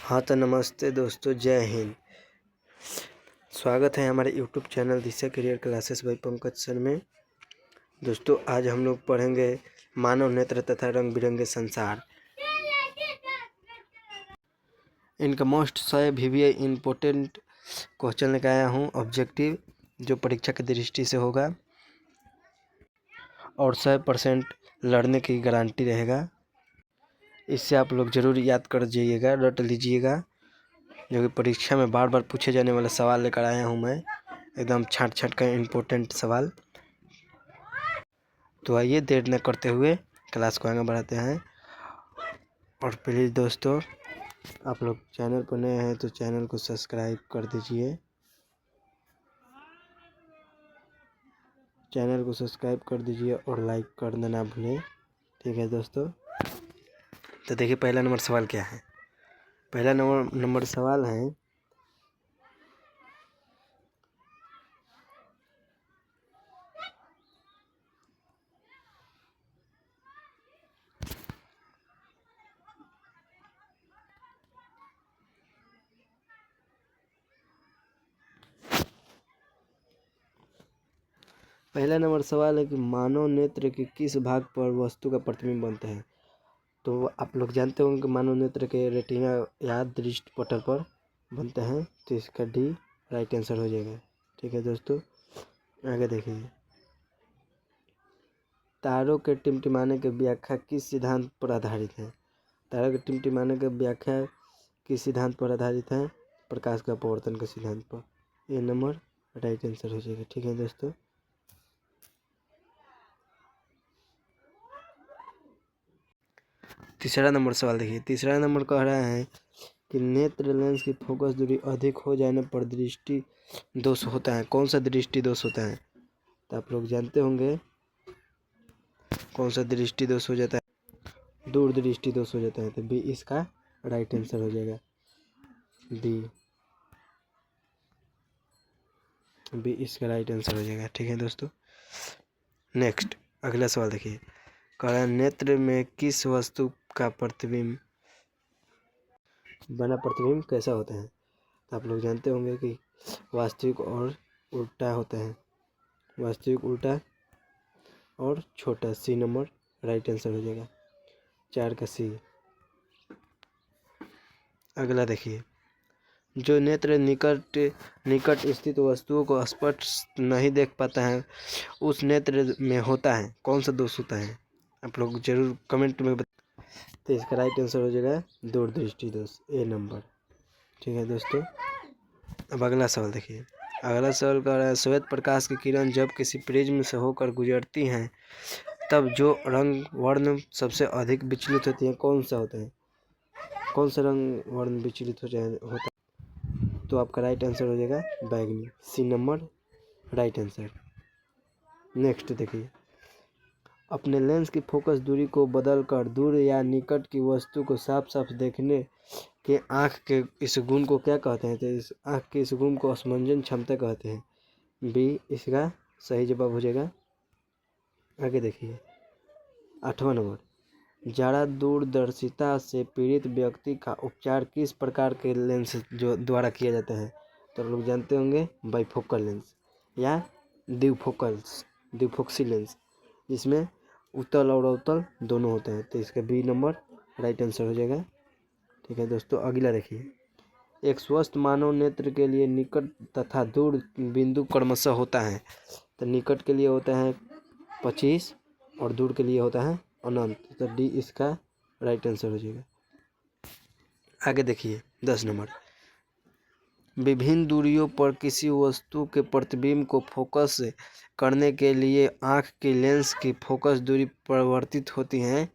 हाँ तो नमस्ते दोस्तों, जय हिंद। स्वागत है हमारे यूट्यूब चैनल दिशा career classes bye Pankaj sir में। दोस्तों आज हम लोग पढ़ेंगे मानव नेत्र तथा रंग बिरंगे संसार। इनका मोस्ट 100 VBA इम्पोर्टेंट क्वेश्चन लेकर आया हूँ, ऑब्जेक्टिव, जो परीक्षा की दृष्टि से होगा और 100% लड़ने की गारंटी रहेगा। इससे आप लोग ज़रूर याद कर जाइएगा, रट लीजिएगा, जो कि परीक्षा में बार बार पूछे जाने वाला सवाल लेकर आया हूँ मैं, एकदम छाँट छाँट का इम्पोर्टेंट सवाल। तो आइए देर न करते हुए क्लास को आगे बढ़ाते हैं। और प्लीज़ दोस्तों, आप लोग चैनल पर नए हैं तो चैनल को सब्सक्राइब कर दीजिए, चैनल को सब्सक्राइब कर दीजिए और लाइक कर देना भूलें, ठीक है दोस्तों। तो देखिए पहला नंबर सवाल क्या है। पहला नंबर सवाल है, पहला नंबर सवाल है कि मानव नेत्र के किस भाग पर वस्तु का प्रतिबिंब बनता है। तो आप लोग जानते होंगे कि मानव नेत्र के रेटिना या दृष्टि पटल पर बनते हैं, तो इसका डी राइट आंसर हो जाएगा, ठीक है दोस्तों। आगे देखिए, तारों के टिमटिमाने की व्याख्या किस सिद्धांत पर आधारित है। तारों के टिमटिमाने की व्याख्या किस सिद्धांत पर आधारित है, प्रकाश का अपवर्तन के सिद्धांत पर। ये नंबर राइट आंसर हो जाएगा, ठीक है दोस्तों। तीसरा नंबर सवाल देखिए। तीसरा नंबर कह रहा है कि नेत्र लेंस की फोकस दूरी अधिक हो जाने पर दृष्टि दोष होता है। कौन सा दृष्टि दोष होता है, तो आप लोग जानते होंगे कौन सा दृष्टि दोष हो जाता है। दूर दृष्टि दोष हो जाता है, तो बी इसका राइट आंसर हो जाएगा, बी इसका राइट आंसर हो जाएगा, ठीक है दोस्तों। नेक्स्ट अगला सवाल देखिए। कह रहा है नेत्र में किस वस्तु का प्रतिबिंब बना प्रतिबिंब कैसा होता है। तो आप लोग जानते होंगे कि वास्तविक और उल्टा होता है, वास्तविक उल्टा और छोटा। सी नंबर राइट आंसर हो जाएगा, 4 का सी। अगला देखिए, जो नेत्र निकट स्थित वस्तुओं को स्पष्ट नहीं देख पाता है, उस नेत्र में होता है कौन सा दोष होता है। आप लोग जरूर कमेंट में तो इसका राइट आंसर हो जाएगा दूरदृष्टि दोष, ए नंबर, ठीक है दोस्तों। अब अगला सवाल देखिए। अगला सवाल कह रहा है श्वेत प्रकाश की किरण जब किसी प्रिज्म से होकर गुजरती हैं तब जो रंग वर्ण सबसे अधिक विचलित होती है कौन सा होता है। कौन सा रंग वर्ण विचलित होता है, तो आपका राइट आंसर हो जाएगा बैगनी, C number right answer. Next देखिए, अपने लेंस की फोकस दूरी को बदलकर दूर या निकट की वस्तु को साफ साफ देखने के आँख के इस गुण को क्या कहते हैं। तो इस आँख के इस गुण को स्मंजन क्षमता कहते हैं, बी इसका सही जवाब हो जाएगा। आगे देखिए 8वां नंबर, ज़्यादा दूरदर्शिता से पीड़ित व्यक्ति का उपचार किस प्रकार के लेंस जो द्वारा किया जाता है। तो लोग जानते होंगे बाइफोकल लेंस या द्विफोक्सी लेंस, जिसमें उत्तल और अवतल दोनों होते हैं, तो इसका बी नंबर राइट आंसर हो जाएगा, ठीक है दोस्तों। अगला देखिए, एक स्वस्थ मानव नेत्र के लिए निकट तथा दूर बिंदु क्रमशः होता है। तो निकट के लिए होता है 25 और दूर के लिए होता है अनंत, तो डी इसका राइट आंसर हो जाएगा। आगे देखिए 10 नंबर, विभिन्न दूरियों पर किसी वस्तु के प्रतिबिंब को फोकस करने के लिए आँख की लेंस की फोकस दूरी परिवर्तित होती हैं,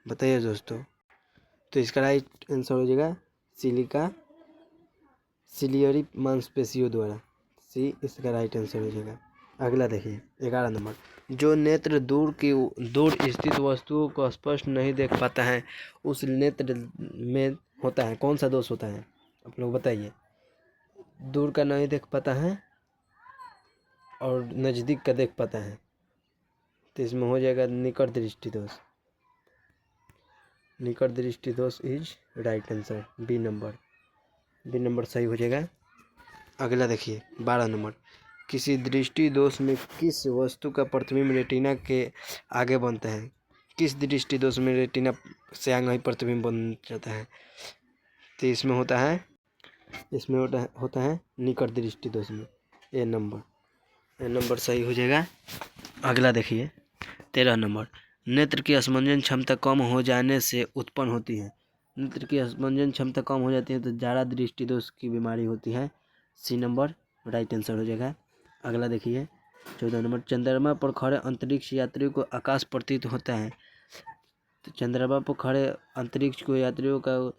बताइए दोस्तों। तो इसका राइट आंसर हो जाएगा सिलियरी मांसपेशियों द्वारा, सी इसका राइट आंसर हो जाएगा। अगला देखिए 11 नंबर, जो नेत्र दूर स्थित वस्तुओं को स्पष्ट नहीं देख पाता है उस नेत्र में होता है कौन सा दोष होता है, आप लोग बताइए। दूर का नहीं देख पाता है और नज़दीक का देख पाता है, तो इसमें हो जाएगा निकट दृष्टि दोष। निकट दृष्टि दोष is right answer, B number सही हो जाएगा। अगला देखिए 12 नंबर, किसी दृष्टि दोष में किस वस्तु का प्रतिबिंब रेटिना के आगे बनता है? किस दृष्टि दोष में रेटिना से आगे प्रतिबिंब बन जाता है? तो इसमें होता है निकट दृष्टि दोष में, ए नंबर सही हो जाएगा। अगला देखिए 13 नंबर, नेत्र की स्पंदन क्षमता कम हो जाने से उत्पन्न होती है। नेत्र की स्पंदन क्षमता कम हो जाती है तो जाड़ा दृष्टि दोष की बीमारी होती है, सी नंबर राइट आंसर हो जाएगा। अगला देखिए 14 नंबर, चंद्रमा पर खड़े अंतरिक्ष यात्रियों को आकाश प्रतीत होता है। तो चंद्रमा पर खड़े अंतरिक्ष को यात्रियों का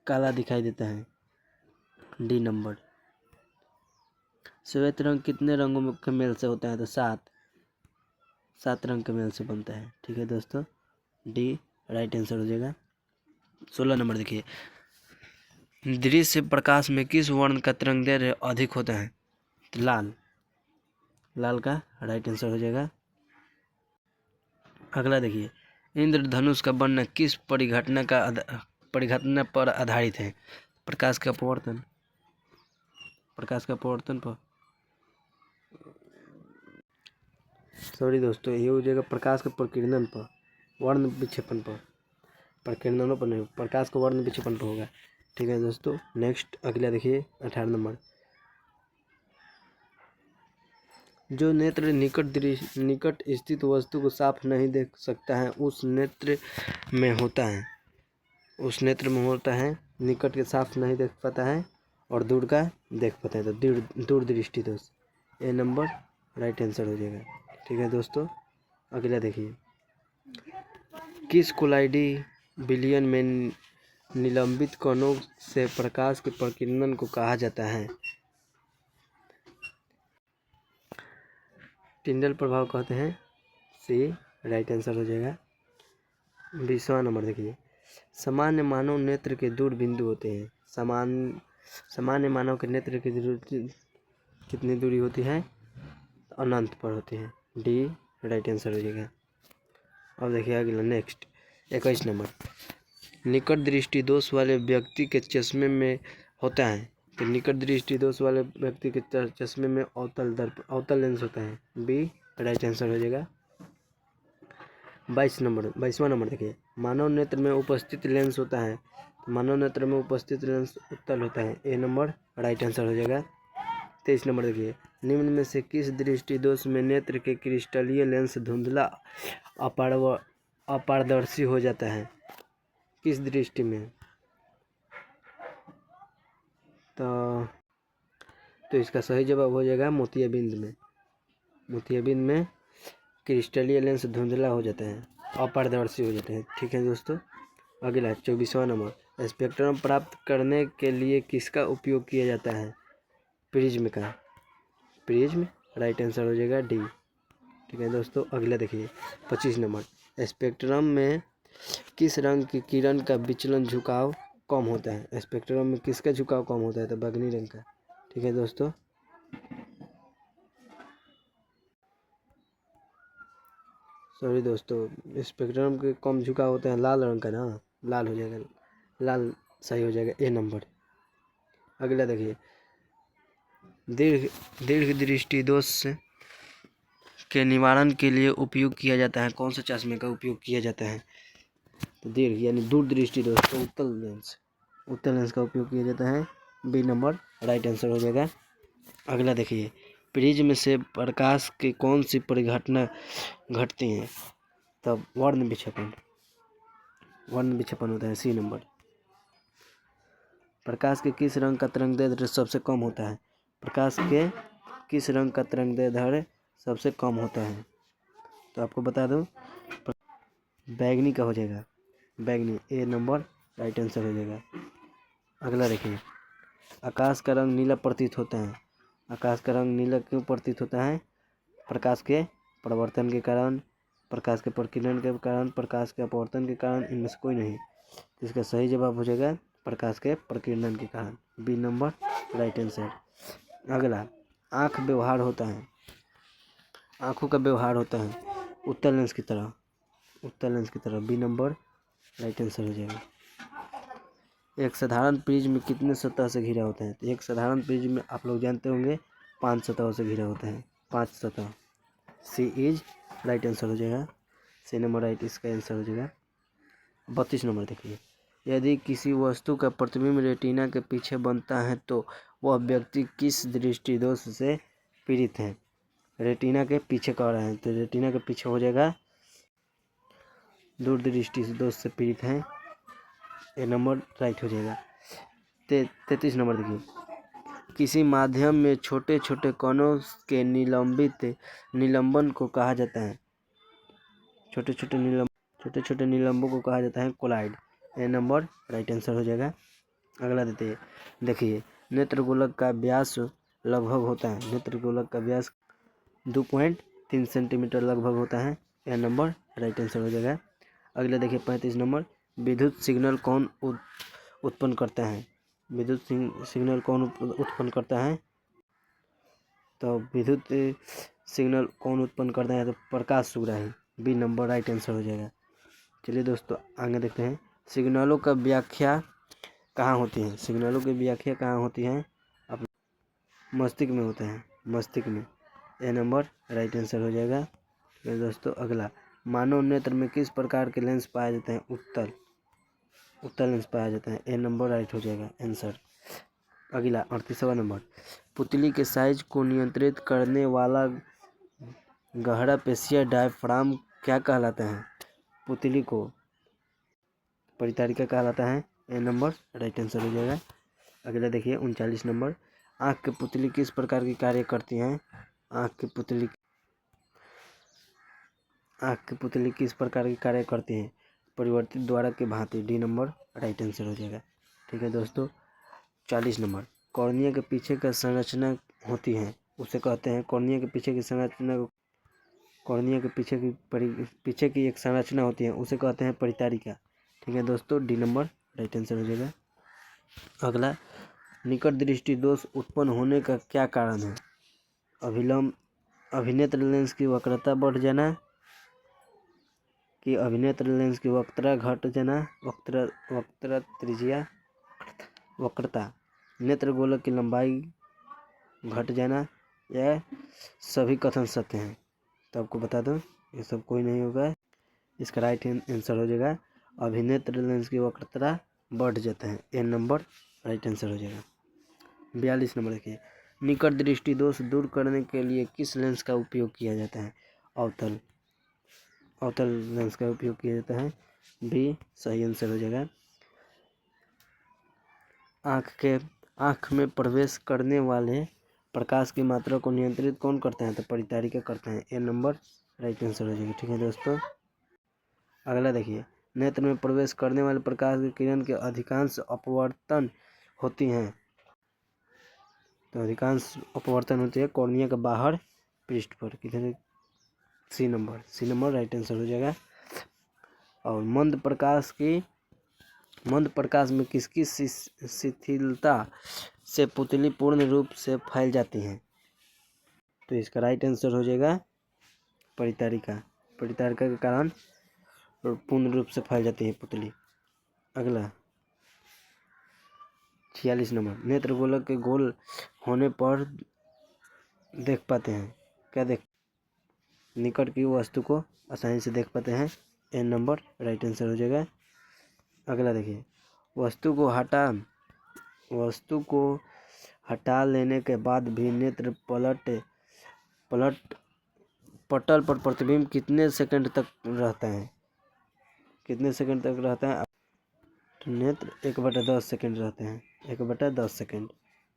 काला दिखाई देता है, डी नंबर। श्वेत रंग कितने रंगों के मेल से होता है? तो 7 रंग के मेल से बनता है। ठीक है दोस्तों, डी राइट आंसर हो जाएगा। 16 नंबर देखिए, दृश्य प्रकाश में किस वर्ण का तरंगदैर्घ्य अधिक होता है? तो लाल का राइट आंसर हो जाएगा। अगला देखिए, इंद्रधनुष का बनना किस परिघटना पर आधारित है? प्रकाश का अपवर्तन पर, सॉरी दोस्तों, ये हो जाएगा प्रकाश के प्रकीर्णन पर, वर्ण विक्षेपण पर, प्रकीर्णनों पर नहीं, प्रकाश के वर्ण विक्षेपण पर होगा। ठीक है दोस्तों, नेक्स्ट अगला देखिए 18 नंबर, जो नेत्र निकट स्थित वस्तु को साफ नहीं देख सकता है उस नेत्र में होता है निकट के साफ नहीं देख पाता है और दूर का देख पाता है, तो दूर दृष्टि दोष, ए नंबर राइट आंसर हो जाएगा। ठीक है दोस्तों, अगला देखिए, किस कोलाइडी विलयन में निलंबित कणों से प्रकाश के प्रकीर्णन को कहा जाता है? टिंडल प्रभाव कहते हैं, सी राइट आंसर हो जाएगा। 20वां नंबर देखिए, सामान्य मानव नेत्र के दूर बिंदु होते हैं। सामान्य मानव के नेत्र की कितनी दूरी होती है? अनंत पर होती है, डी राइट आंसर हो जाएगा। अब देखिए अगला नेक्स्ट 21 नंबर, निकट दृष्टि दोष वाले व्यक्ति के चश्मे में होता है। तो निकट दृष्टि दोष वाले व्यक्ति के चश्मे में अवतल लेंस होता है, बी राइट आंसर हो जाएगा। 22वां नंबर देखिए, मानव नेत्र में उपस्थित लेंस होता है। मानव नेत्र में उपस्थित लेंस उत्तल होता है, ए नंबर राइट आंसर हो जाएगा। 23 नंबर देखिए, निम्न में से किस दृष्टि दोष में नेत्र के क्रिस्टलीय लेंस धुंधला अपारदर्शी हो जाता है? किस दृष्टि में? तो इसका सही जवाब हो जाएगा मोतियाबिंद में क्रिस्टलीय लेंस धुंधला हो जाता है, अपारदर्शी हो जाते हैं। ठीक है दोस्तों, अगला 24वां नंबर, स्पेक्ट्रम प्राप्त करने के लिए किसका उपयोग किया जाता है? प्रिज्म राइट आंसर हो जाएगा, डी। ठीक है दोस्तों, अगला देखिए 25 नंबर, स्पेक्ट्रम में किस रंग की किरण का विचलन झुकाव कम होता है? स्पेक्ट्रम में किसका झुकाव कम होता है? तो बैंगनी रंग का। ठीक है दोस्तों, सॉरी दोस्तों, स्पेक्ट्रम के कम झुकाव होता है लाल रंग का ना, लाल हो जाएगा, लाल सही हो जाएगा, ए नंबर। अगला देखिए, दीर्घ दृष्टि दोष के निवारण के लिए उपयोग किया जाता है, कौन से चश्मे का उपयोग किया जाता है? तो दीर्घ यानी दूर दृष्टि दोष तो उत्तल लेंस का उपयोग किया जाता है, बी नंबर राइट आंसर हो जाएगा। अगला देखिए, प्रिज्म से प्रकाश की कौन सी परिघटना घटती है? तब वर्ण विक्षेपण होता है, सी नंबर। प्रकाश के किस रंग का तरंगदैर्घ्य सबसे कम होता है? प्रकाश के किस रंग का तरंगदैर्घ्य सबसे कम होता है? तो आपको बता दूं, बैंगनी का हो जाएगा, बैंगनी, ए नंबर राइट आंसर हो जाएगा। अगला देखिए, आकाश का रंग नीला प्रतीत होता है। आकाश का रंग नीला क्यों प्रतीत होता है? प्रकाश के प्रवर्तन के कारण, प्रकाश के प्रकीर्णन के कारण, प्रकाश के अपवर्तन के कारण, इनमें से कोई नहीं। तो इसका सही जवाब हो जाएगा प्रकाश के प्रकीर्णन के कारण, बी नंबर राइट आंसर। अगला, आँखों का व्यवहार होता है उत्तल लेंस की तरह, बी नंबर राइट आंसर हो जाएगा। एक साधारण प्रिज्म कितने सतह से घिरा होता है? तो एक साधारण प्रिज्म आप लोग जानते होंगे 5 सतहों से घिरा होता है, 5 सतह। सी इज राइट आंसर हो जाएगा। सी नंबर राइट इसका आंसर हो जाएगा। 32 नंबर देखिए, यदि किसी वस्तु का प्रतिबिंब रेटिना के पीछे बनता है तो वह व्यक्ति किस दृष्टि दोष से पीड़ित है? रेटिना के पीछे कह रहे हैं तो रेटिना के पीछे हो जाएगा दूरदृष्टि दोष से पीड़ित हैं। ए नंबर राइट हो जाएगा। 33 नंबर देखिए, किसी माध्यम में छोटे छोटे कणों के निलंबन को कहा जाता है? छोटे छोटे निलंबों को कहा जाता है कोलाइड। ए नंबर राइट आंसर हो जाएगा। अगला देते हैं, देखिए नेत्रगोलक का व्यास लगभग होता है, नेत्रगोलक का व्यास 2.3 सेंटीमीटर लगभग होता है। यह नंबर राइट आंसर हो जाएगा। अगला देखिए 35 नंबर, विद्युत सिग्नल कौन उत्पन्न करता है? विद्युत सिग्नल कौन उत्पन्न करता है? तो विद्युत सिग्नल कौन उत्पन्न करता है? तो प्रकाश सुग्राही। बी नंबर राइट आंसर हो जाएगा। चलिए दोस्तों आगे देखते हैं, सिग्नलों का व्याख्या कहाँ होती है? सिग्नलों की व्याख्या कहाँ होती है? आप मस्तिष्क में होते हैं, मस्तिष्क में। ए नंबर राइट आंसर हो जाएगा। तो दोस्तों अगला, मानव नेत्र में किस प्रकार के लेंस पाए जाते हैं? उत्तल लेंस पाया जाता है। ए नंबर राइट हो जाएगा आंसर। अगला 38वां नंबर, पुतली के साइज को नियंत्रित करने वाला गहरा पेशिया डायफ्राम क्या कहलाता है? पुतली को परितारिका कहलाता है। ए नंबर राइट आंसर हो जाएगा। अगला देखिए 39 नंबर, आँख की पुतली किस प्रकार की कार्य करती हैं? आँख की पुतली किस प्रकार की कार्य करती हैं? परिवर्तित द्वारा के भांति। डी नंबर राइट आंसर हो जाएगा। ठीक है दोस्तों, 40 नंबर, कॉर्निया के पीछे का संरचना होती है उसे कहते हैं? कॉर्निया के पीछे की संरचना, कॉर्निया के पीछे की एक संरचना होती है उसे कहते हैं परितारिका। ठीक है दोस्तों, डी नंबर राइट आंसर हो जाएगा। अगला, निकट दृष्टि दोष उत्पन्न होने का क्या कारण है? अभिनेत्र लेंस की वक्रता बढ़ जाना, कि अभिनेत्र लेंस की वक्रता घट जाना, वक्र त्रिज्या, वक्रता, नेत्र गोलक की लंबाई घट जाना, या सभी कथन सत्य हैं? तो आपको बता दूं ये सब कोई नहीं होगा। इसका राइट आंसर हो जाएगा अभिनेत्र लेंस की वक्रता बढ़ जाता है। ए नंबर राइट आंसर हो जाएगा। 42 नंबर देखिए, निकट दृष्टि दोष दूर करने के लिए किस लेंस का उपयोग किया जाता है? अवतल लेंस का उपयोग किया जाता है। बी सही आंसर हो जाएगा। आँख में प्रवेश करने वाले प्रकाश की मात्रा को नियंत्रित कौन करते हैं? तो परितारिका करते हैं। ए नंबर राइट आंसर हो जाएगा। ठीक है दोस्तों, अगला देखिए, नेत्र में प्रवेश करने वाले प्रकाश की किरण के अधिकांश अपवर्तन होती हैं? तो अधिकांश अपवर्तन होती है कॉर्निया के बाहर पृष्ठ पर। कितने? सी नंबर राइट आंसर हो जाएगा। और मंद प्रकाश में किसकी शिथिलता से पुतली पूर्ण रूप से फैल जाती है? तो इसका राइट आंसर हो जाएगा परितारिका के कारण पूर्ण रूप से फैल जाती है पुतली। अगला 46 नंबर, नेत्र गोलक के गोल होने पर देख पाते हैं? क्या निकट की वस्तु को आसानी से देख पाते हैं। ए नंबर राइट आंसर हो जाएगा। अगला देखिए, वस्तु को हटा लेने के बाद भी नेत्र पटल पर प्रतिबिंब कितने सेकंड तक रहता है? तो नेत्र 1/10 सेकंड रहते हैं, 1/10 सेकंड।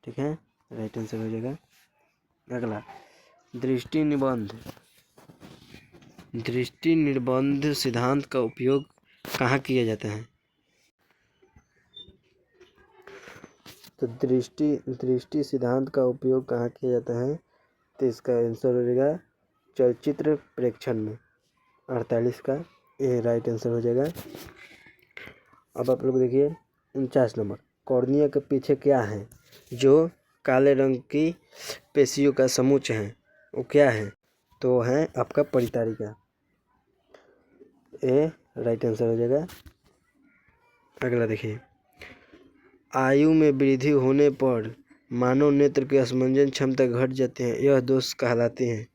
ठीक है, राइट आंसर हो जाएगा। अगला, दृष्टि निर्बंध सिद्धांत का उपयोग कहाँ किया जाता है? तो दृष्टि सिद्धांत का उपयोग कहाँ किया जाता है? तो इसका आंसर हो जाएगा चलचित्र प्रेक्षण में। 48 का ये राइट आंसर हो जाएगा। अब आप लोग देखिए 49 नंबर, कॉर्निया के पीछे क्या है जो काले रंग की पेशियों का समूच है? वो क्या है? तो है आपका परितारिका। ए राइट आंसर हो जाएगा। अगला देखिए, आयु में वृद्धि होने पर मानव नेत्र की स्मंजन क्षमता घट जाती है, यह दोष कहलाती है।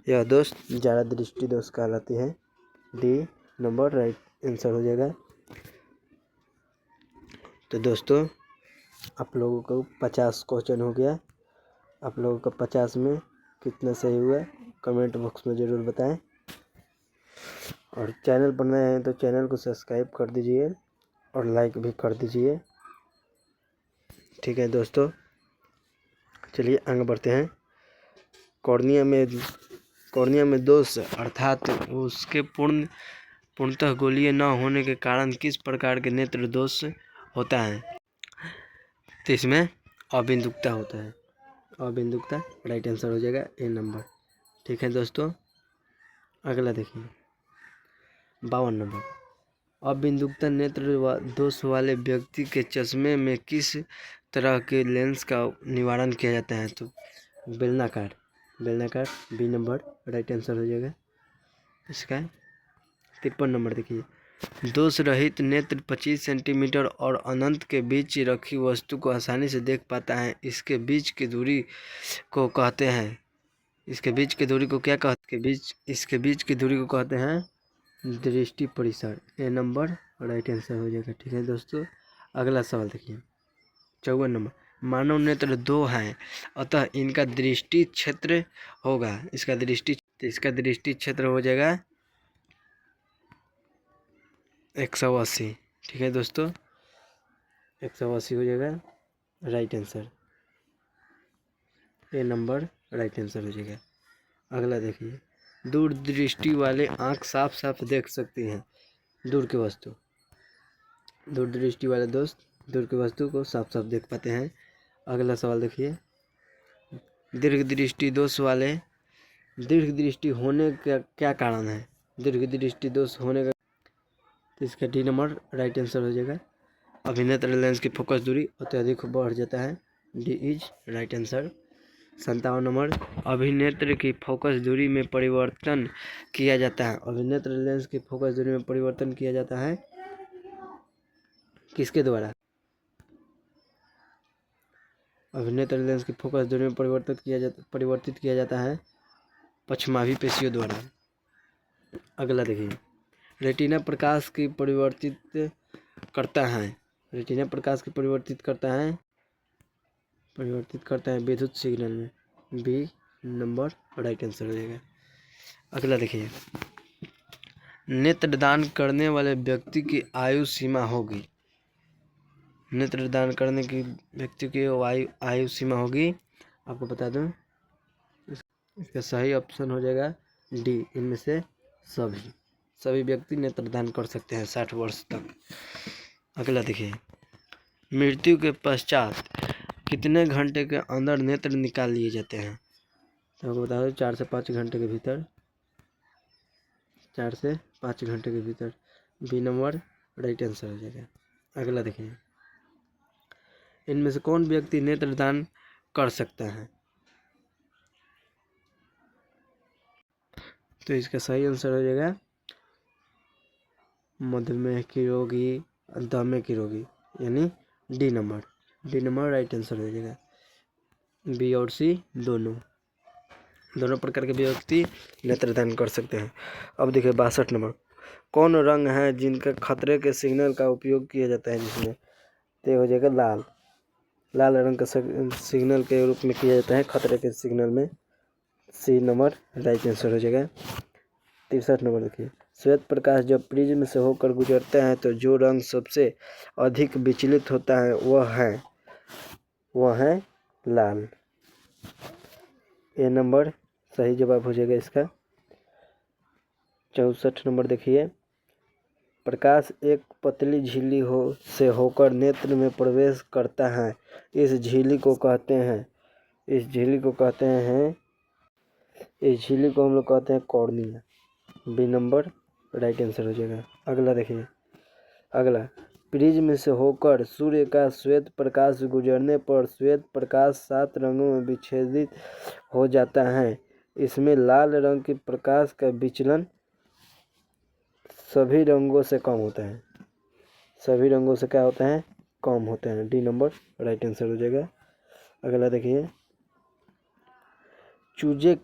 यह दोष ज़्यादा दृष्टि दोष कहलाती है। डी नंबर राइट आंसर हो जाएगा। तो दोस्तों आप लोगों को 50 क्वेश्चन हो गया। आप लोगों का 50 में कितना सही हुआ कमेंट बॉक्स में ज़रूर बताएं। और चैनल पर नए हैं तो चैनल को सब्सक्राइब कर दीजिए और लाइक भी कर दीजिए। ठीक है दोस्तों, चलिए आगे बढ़ते हैं। कॉर्निया में दोष अर्थात उसके पूर्णतः गोलीय न होने के कारण किस प्रकार के नेत्र दोष होता है? तो इसमें अबिंदुकता होता है। अबिंदुकता राइट आंसर हो जाएगा ए नंबर। ठीक है दोस्तों, अगला देखिए 52 नंबर, अबिंदुकता नेत्र दोष वाले व्यक्ति के चश्मे में किस तरह के लेंस का निवारण किया जाता है? तो बेलनाकार बी नंबर राइट आंसर हो जाएगा इसका। 53 नंबर देखिए, दोष रहित नेत्र 25 सेंटीमीटर और अनंत के बीच रखी वस्तु को आसानी से देख पाता है, इसके बीच की दूरी को कहते हैं। इसके बीच की दूरी को क्या कहते हैं? इसके बीच की दूरी को कहते हैं दृष्टि परिसर। ए नंबर राइट आंसर हो जाएगा। ठीक है दोस्तों, अगला सवाल देखिए 54 नंबर, मानव नेत्र 2 हैं अतः इनका दृष्टि क्षेत्र होगा। इसका दृष्टि क्षेत्र हो जाएगा 180। ठीक है दोस्तों, 180 हो जाएगा राइट आंसर। ए नंबर राइट आंसर हो जाएगा। अगला देखिए, दूरदृष्टि वाले आँख साफ साफ देख सकती हैं दूर की वस्तु। दूरदृष्टि वाले दोस्त दूर की वस्तु को साफ साफ देख पाते हैं। अगला सवाल देखिए, दीर्घ दृष्टि होने का क्या कारण है? दीर्घ दृष्टि दोष होने का, तो इसका डी नंबर राइट आंसर हो जाएगा। अभिनेत्र लेंस की फोकस दूरी अत्यधिक बढ़ जाता है। D is right answer. 57 number, अभिनेत्र की फोकस दूरी में परिवर्तन किया जाता है। अभिनेत्र लेंस की फोकस दूरी में परिवर्तन किया जाता है किसके द्वारा? अभिनेत्र लेंस की फोकस दूरी में परिवर्तित किया जाता है पश्चमाभी पेशियों द्वारा। अगला देखिए, रेटिना प्रकाश की परिवर्तित करता है विद्युत सिग्नल में। बी नंबर राइट आंसर हो जाएगा। अगला देखिए, नेत्रदान करने वाले व्यक्ति की आयु सीमा होगी। नेत्रदान करने की व्यक्ति की आयु सीमा होगी, आपको बता दूं इसका सही ऑप्शन हो जाएगा डी, इनमें से सभी व्यक्ति नेत्रदान कर सकते हैं 60 वर्ष तक। अगला देखिए, मृत्यु के पश्चात कितने घंटे के अंदर नेत्र निकाल लिए जाते हैं? तो आपको बता दो 4 से 5 घंटे के भीतर। 4 से 5 घंटे के भीतर बी नंबर राइट आंसर हो जाएगा। अगला देखिए, इनमें से कौन व्यक्ति नेत्रदान कर सकता है? तो इसका सही आंसर हो जाएगा मधुमेह की रोगी, दमे की रोगी, यानी डी नंबर राइट आंसर हो जाएगा। बी और सी दोनों प्रकार के व्यक्ति नेत्रदान कर सकते हैं। अब देखिए 62 नंबर, कौन रंग है जिनका खतरे के सिग्नल का उपयोग किया जाता है? जिसमें तो हो जाएगा लाल रंग का सिग्नल के रूप में किया जाता है खतरे के सिग्नल में। सी नंबर राइट आंसर हो जाएगा। 63 नंबर देखिए, श्वेत प्रकाश जब प्रिज्म से होकर गुजरता है तो जो रंग सबसे अधिक विचलित होता है वह है लाल। ए नंबर सही जवाब हो जाएगा इसका। 64 नंबर देखिए, प्रकाश एक पतली झिल्ली से होकर नेत्र में प्रवेश करता है, इस झिल्ली को हम लोग कहते हैं cornea. B number right answer हो जाएगा। अगला देखिए, प्रिज्म से होकर सूर्य का श्वेत प्रकाश गुजरने पर श्वेत प्रकाश 7 रंगों में विच्छेदित हो जाता है, इसमें लाल रंग के प्रकाश का विचलन सभी रंगों से कम होता है। सभी रंगों से क्या होता है, कम होता है। डी नंबर राइट आंसर हो जाएगा। अगला देखिए, चूजे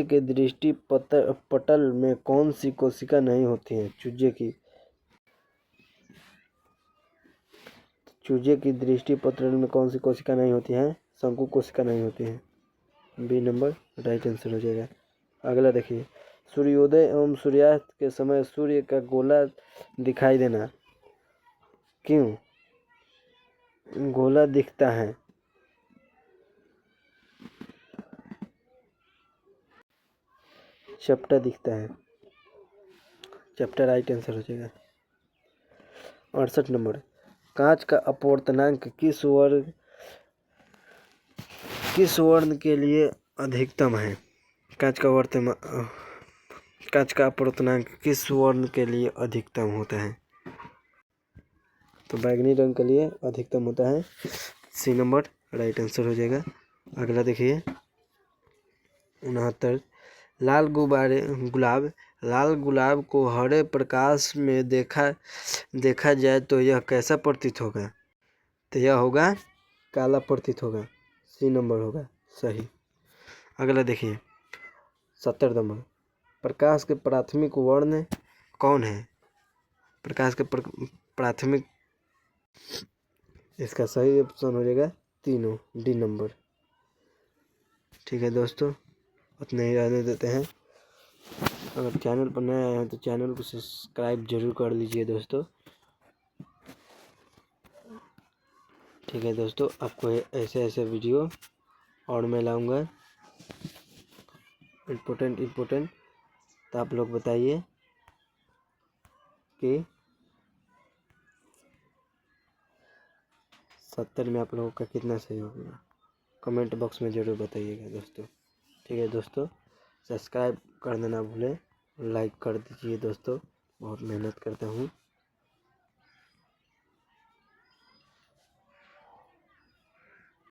के दृष्टि पटल में कौन सी कोशिका नहीं होती है? चूजे की दृष्टि पटल में कौन सी कोशिका नहीं होती है? शंकु कोशिका नहीं होती है। बी नंबर राइट आंसर हो जाएगा। अगला देखिए, सूर्योदय एवं सूर्यास्त के समय सूर्य का गोला दिखाई देना, क्यों गोला दिखता है? चपटा दिखता है। चपटा राइट आंसर हो जाएगा। 68 नंबर, कांच का अपवर्तनांक किस वर्ण के लिए अधिकतम है? कांच का अपवर्तनांक किस वर्ण के लिए अधिकतम होता है? तो बैगनी रंग के लिए अधिकतम होता है। सी नंबर राइट आंसर हो जाएगा। अगला देखिए, 69, लाल गुलाब को हरे प्रकाश में देखा जाए तो यह कैसा प्रतीत होगा? तो यह होगा काला प्रतीत होगा। सी नंबर होगा सही। अगला देखिए, 70 नंबर, प्रकाश के प्राथमिक वर्ण कौन है? प्रकाश के प्राथमिक, इसका सही ऑप्शन हो जाएगा तीनों, डी नंबर। ठीक है दोस्तों, उतना ही रहने देते हैं। अगर चैनल पर नए आए हैं तो चैनल को सब्सक्राइब जरूर कर लीजिए दोस्तों। ठीक है दोस्तों, आपको ऐसे वीडियो और मैं लाऊंगा इम्पोर्टेंट। तो आप लोग बताइए कि 70 में आप लोगों का कितना सही होगा, कमेंट बॉक्स में ज़रूर बताइएगा दोस्तों। ठीक है दोस्तों, सब्सक्राइब कर देना भूलें, लाइक कर दीजिए दोस्तों, बहुत मेहनत करता हूँ।